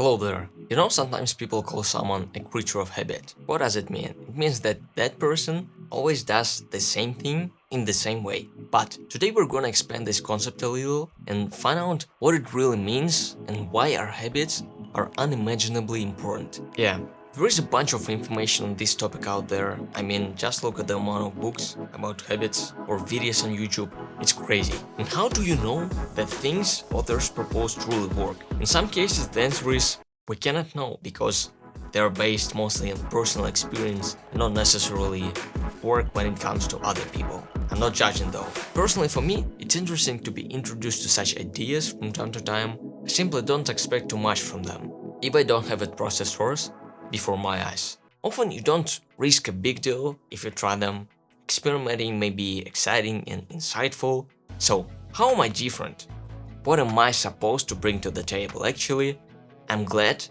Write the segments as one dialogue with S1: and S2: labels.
S1: Hello there. You know, sometimes people call someone a creature of habit. What does it mean? It means that that person always does the same thing in the same way. But today we're gonna expand this concept a little and find out what it really means and why our habits are unimaginably important. Yeah, there is a bunch of information on this topic out there. I mean, just look at the amount of books about habits or videos on YouTube. It's crazy. And how do you know that things authors propose truly work? In some cases, the answer is we cannot know because they are based mostly on personal experience and not necessarily work when it comes to other people. I'm not judging though. Personally, for me, it's interesting to be introduced to such ideas from time to time. I simply don't expect too much from them if I don't have it processed first before my eyes. Often you don't risk a big deal if you try them. Experimenting may be exciting and insightful. So, how am I different? What am I supposed to bring to the table? Actually, I'm glad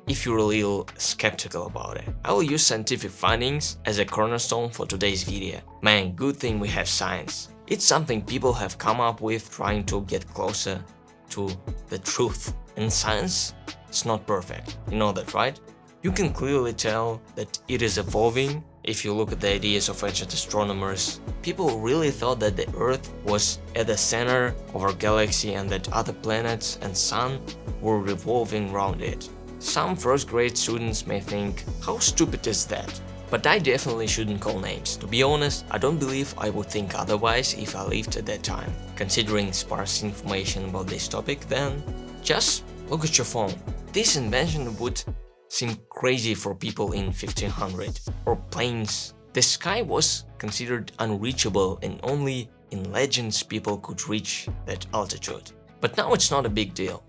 S1: if you're a little skeptical about it. I will use scientific findings as a cornerstone for today's video. Man, good thing we have science. It's something people have come up with trying to get closer to the truth. And science is not perfect. You know that, right? You can clearly tell that it is evolving. If you look at the ideas of ancient astronomers, people really thought that the Earth was at the center of our galaxy and that other planets and sun were revolving around it. Some first-grade students may think, how stupid is that? But I definitely shouldn't call names. To be honest, I don't believe I would think otherwise if I lived at that time. Considering sparse information about this topic, then just look at your phone. This invention would seem crazy for people in 1500. Or planes. The sky was considered unreachable and only in legends people could reach that altitude. But now it's not a big deal.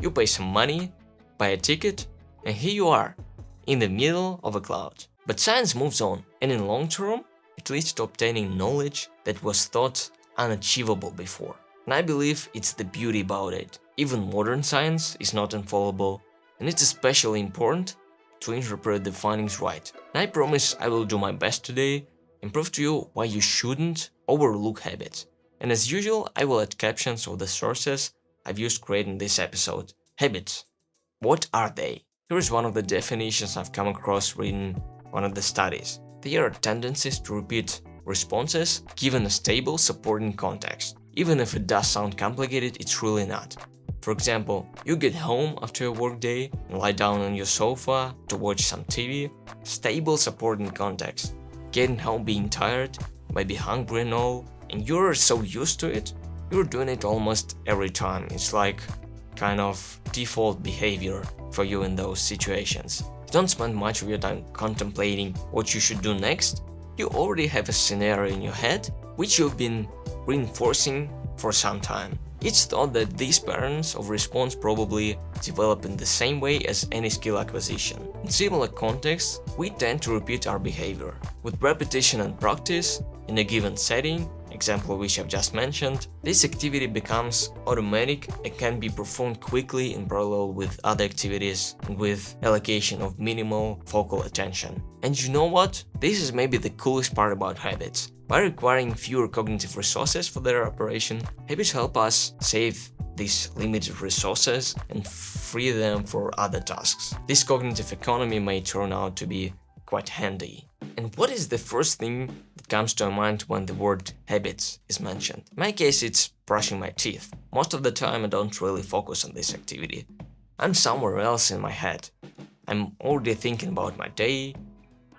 S1: You pay some money, buy a ticket, and here you are, in the middle of a cloud. But science moves on, and in long term, it leads to obtaining knowledge that was thought unachievable before. And I believe it's the beauty about it. Even modern science is not infallible, and it's especially important to interpret the findings right. And I promise I will do my best today and prove to you why you shouldn't overlook habits. And as usual, I will add captions of the sources I've used creating this episode. Habits. What are they? Here is one of the definitions I've come across reading one of the studies. They are tendencies to repeat responses given a stable supporting context. Even if it does sound complicated, it's really not. For example, you get home after a work day and lie down on your sofa to watch some TV. Stable supporting context. Getting home being tired, maybe hungry and all, and you're so used to it, you're doing it almost every time. It's like kind of default behavior for you in those situations. You don't spend much of your time contemplating what you should do next. You already have a scenario in your head which you've been reinforcing for some time. It's thought that these patterns of response probably develop in the same way as any skill acquisition. In similar contexts, we tend to repeat our behavior. With repetition and practice, in a given setting, example which I've just mentioned, this activity becomes automatic and can be performed quickly in parallel with other activities and with allocation of minimal focal attention. And you know what? This is maybe the coolest part about habits. By requiring fewer cognitive resources for their operation, habits help us save these limited resources and free them for other tasks. This cognitive economy may turn out to be quite handy. And what is the first thing that comes to mind when the word habits is mentioned? In my case, it's brushing my teeth. Most of the time I don't really focus on this activity. I'm somewhere else in my head. I'm already thinking about my day,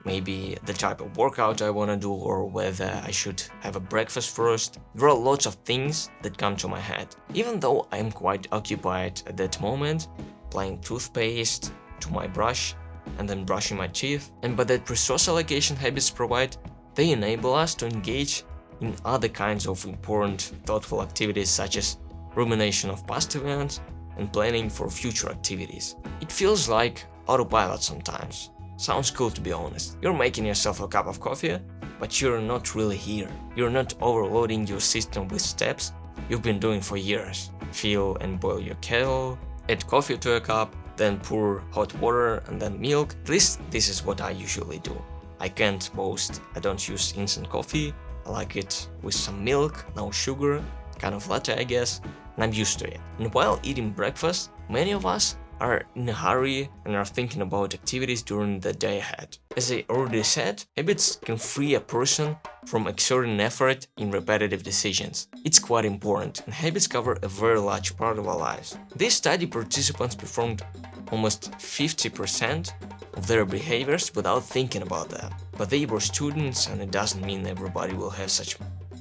S1: maybe the type of workout I want to do or whether I should have a breakfast first. There are lots of things that come to my head. Even though I'm quite occupied at that moment, applying toothpaste to my brush and then brushing my teeth. And by that resource allocation habits provide, they enable us to engage in other kinds of important, thoughtful activities such as rumination of past events and planning for future activities. It feels like autopilot sometimes. Sounds cool, to be honest. You're making yourself a cup of coffee, but you're not really here. You're not overloading your system with steps you've been doing for years. Fill and boil your kettle, add coffee to a cup, then pour hot water and then milk. At least this is what I usually do. I can't boast I don't use instant coffee. I like it with some milk, no sugar, kind of latte I guess, and I'm used to it. And while eating breakfast, many of us are in a hurry and are thinking about activities during the day ahead. As I already said, habits can free a person from exerting effort in repetitive decisions. It's quite important, and habits cover a very large part of our lives. This study participants performed almost 50% of their behaviors without thinking about them. But they were students, and it doesn't mean everybody will have such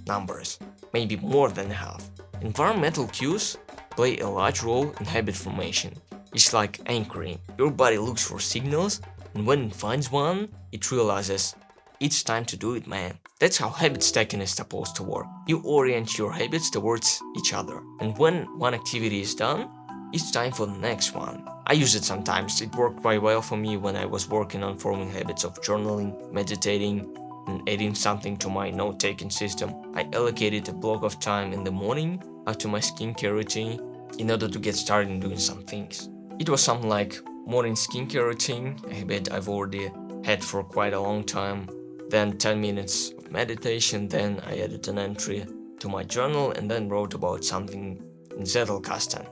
S1: numbers, maybe more than half. Environmental cues play a large role in habit formation. It's like anchoring. Your body looks for signals, and when it finds one, it realizes it's time to do it, man. That's how habit stacking is supposed to work. You orient your habits towards each other, and when one activity is done, it's time for the next one. I use it sometimes. It worked quite well for me when I was working on forming habits of journaling, meditating, and adding something to my note-taking system. I allocated a block of time in the morning after my skincare routine in order to get started doing some things. It was something like morning skincare routine, a habit I've already had for quite a long time, then 10 minutes of meditation, then I added an entry to my journal and then wrote about something in Zettelkasten,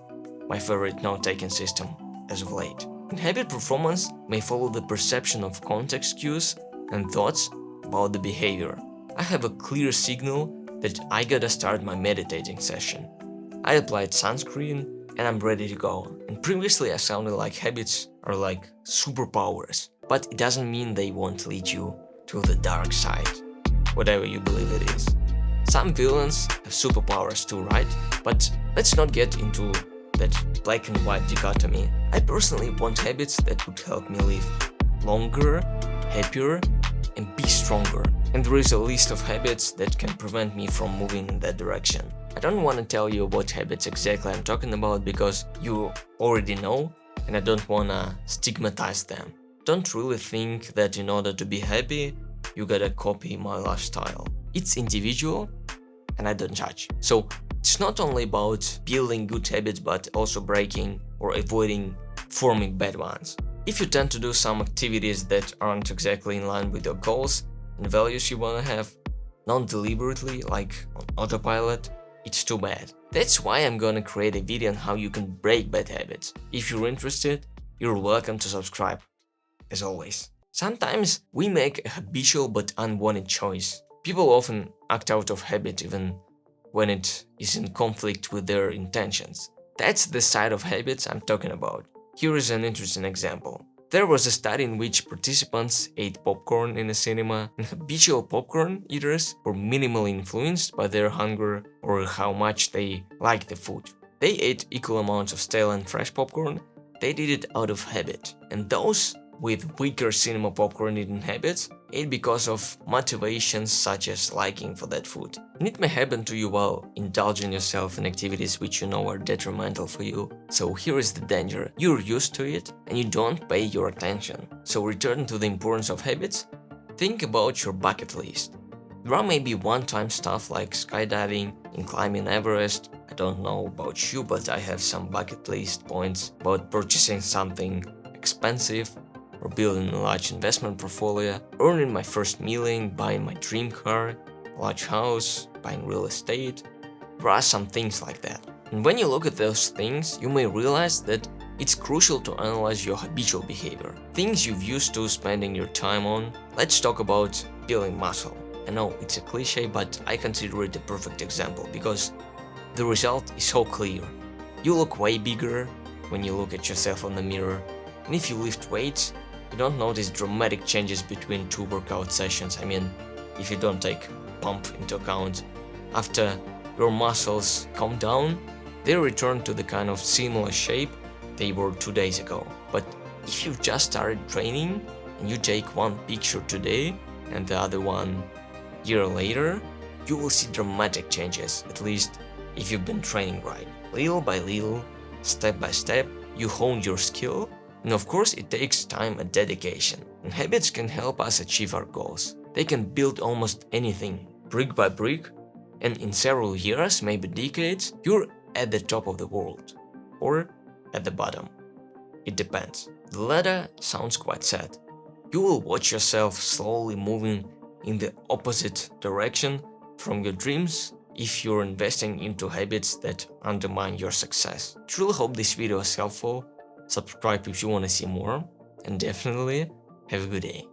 S1: my favorite note-taking system as of late. And habit performance may follow the perception of context cues and thoughts about the behavior. I have a clear signal that I gotta start my meditating session. I applied sunscreen and I'm ready to go. And previously I sounded like habits are like superpowers, but it doesn't mean they won't lead you to the dark side, whatever you believe it is. Some villains have superpowers too, right? But let's not get into that black and white dichotomy. I personally want habits that would help me live longer, happier, and be stronger. And there is a list of habits that can prevent me from moving in that direction. I don't want to tell you what habits exactly I'm talking about because you already know, and I don't want to stigmatize them. Don't really think that in order to be happy, you gotta copy my lifestyle. It's individual, and I don't judge. So it's not only about building good habits, but also breaking or avoiding forming bad ones. If you tend to do some activities that aren't exactly in line with your goals and values you want to have, non-deliberately, like on autopilot, it's too bad. That's why I'm gonna create a video on how you can break bad habits. If you're interested, you're welcome to subscribe, as always. Sometimes we make a habitual but unwanted choice. People often act out of habit even when it is in conflict with their intentions. That's the side of habits I'm talking about. Here is an interesting example. There was a study in which participants ate popcorn in a cinema, and habitual popcorn eaters were minimally influenced by their hunger or how much they liked the food. They ate equal amounts of stale and fresh popcorn. They did it out of habit. And those with weaker cinema popcorn eating habits ate because of motivations such as liking for that food. And it may happen to you while indulging yourself in activities which you know are detrimental for you. So here is the danger. You're used to it and you don't pay your attention. So return to the importance of habits. Think about your bucket list. There are maybe one-time stuff like skydiving and climbing Everest. I don't know about you, but I have some bucket list points about purchasing something expensive, or building a large investment portfolio, earning my first million, buying my dream car, a large house, buying real estate. There are some things like that. And when you look at those things, you may realize that it's crucial to analyze your habitual behavior. Things you've used to spending your time on. Let's talk about building muscle. I know it's a cliche, but I consider it the perfect example because the result is so clear. You look way bigger when you look at yourself in the mirror. And if you lift weights, you don't notice dramatic changes between two workout sessions. I mean, if you don't take pump into account. After your muscles calm down, they return to the kind of similar shape they were 2 days ago. But if you've just started training and you take one picture today and the other one year later, you will see dramatic changes, at least if you've been training right. Little by little, step by step, you hone your skill. And of course, it takes time and dedication. And habits can help us achieve our goals. They can build almost anything, brick by brick, and in several years, maybe decades, you're at the top of the world. Or at the bottom. It depends. The latter sounds quite sad. You will watch yourself slowly moving in the opposite direction from your dreams if you're investing into habits that undermine your success. Truly hope this video was helpful. subscribe if you want to see more, and definitely have a good day.